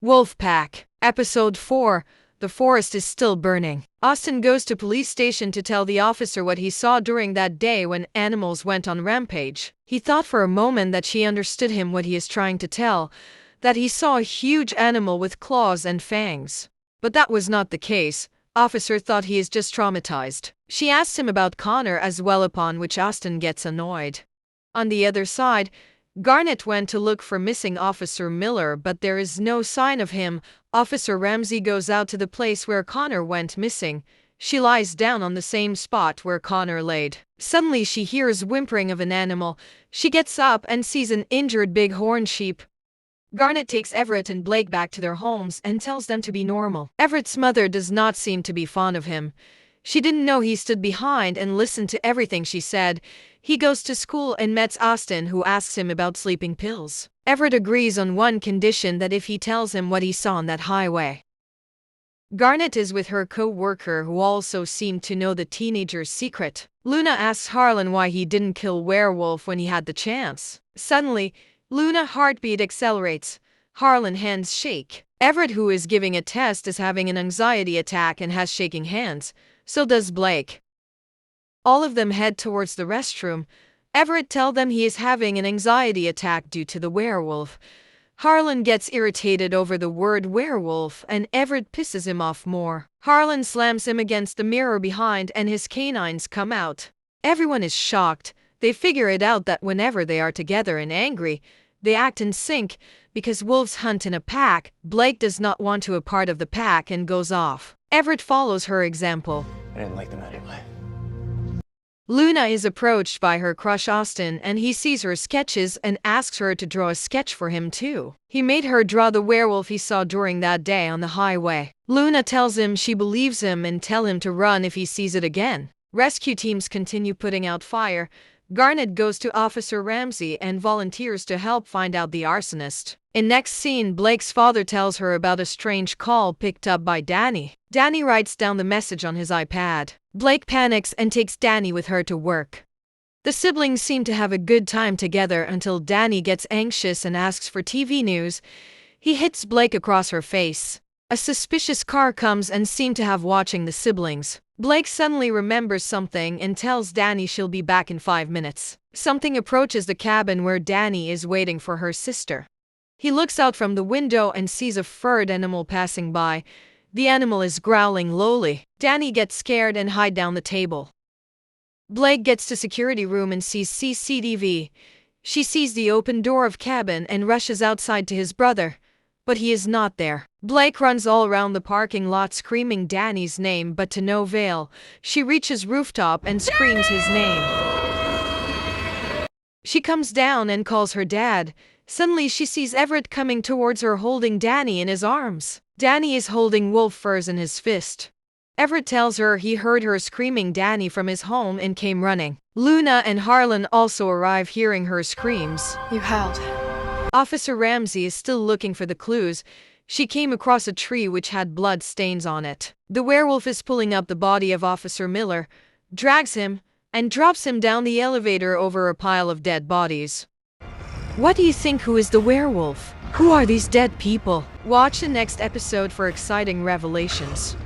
Wolfpack. Episode 4. The forest is still burning. Austin goes to police station to tell the officer what he saw during that day when animals went on rampage. He thought for a moment that she understood him what he is trying to tell, that he saw a huge animal with claws and fangs. But that was not the case. Officer thought he is just traumatized. She asked him about Connor as well, upon which Austin gets annoyed. On the other side, Garnett went to look for missing Officer Miller, but there is no sign of him. Officer Ramsey goes out to the place where Connor went missing. She lies down on the same spot where Connor laid. Suddenly she hears whimpering of an animal. She gets up and sees an injured bighorn sheep. Garnett takes Everett and Blake back to their homes and tells them to be normal. Everett's mother does not seem to be fond of him. She didn't know he stood behind and listened to everything she said. He goes to school and meets Austin, who asks him about sleeping pills. Everett agrees on one condition, that if he tells him what he saw on that highway. Garnett is with her co-worker, who also seemed to know the teenager's secret. Luna asks Harlan why he didn't kill Werewolf when he had the chance. Suddenly, Luna's heartbeat accelerates. Harlan hands shake. Everett, who is giving a test, is having an anxiety attack and has shaking hands. So does Blake. All of them head towards the restroom. Everett tells them he is having an anxiety attack due to the werewolf. Harlan gets irritated over the word werewolf, and Everett pisses him off more. Harlan slams him against the mirror behind and his canines come out. Everyone is shocked. They figure it out that whenever they are together and angry, they act in sync, because wolves hunt in a pack. Blake does not want to be a part of the pack and goes off. Everett follows her example. I didn't like them anyway. Luna is approached by her crush Austin, and he sees her sketches and asks her to draw a sketch for him too. He made her draw the werewolf he saw during that day on the highway. Luna tells him she believes him and tells him to run if he sees it again. Rescue teams continue putting out fire. Garnett goes to Officer Ramsey and volunteers to help find out the arsonist. In next scene, Blake's father tells her about a strange call picked up by Danny. Danny writes down the message on his iPad. Blake panics and takes Danny with her to work. The siblings seem to have a good time together until Danny gets anxious and asks for TV news. He hits Blake across her face. A suspicious car comes and seems to have watching the siblings. Blake suddenly remembers something and tells Danny she'll be back in 5 minutes. Something approaches the cabin where Danny is waiting for her sister. He looks out from the window and sees a furred animal passing by. The animal is growling lowly. Danny gets scared and hides down the table. Blake gets to security room and sees CCTV. She sees the open door of cabin and rushes outside to his brother, but he is not there. Blake runs all around the parking lot screaming Danny's name, but to no avail. She reaches rooftop and screams his name. She comes down and calls her dad. Suddenly she sees Everett coming towards her holding Danny in his arms. Danny is holding wolf furs in his fist. Everett tells her he heard her screaming Danny from his home and came running. Luna and Harlan also arrive, hearing her screams. You howled. Officer Ramsey is still looking for the clues. She came across a tree which had blood stains on it. The werewolf is pulling up the body of Officer Miller, drags him, and drops him down the elevator over a pile of dead bodies. What do you think? Who is the werewolf? Who are these dead people? Watch the next episode for exciting revelations.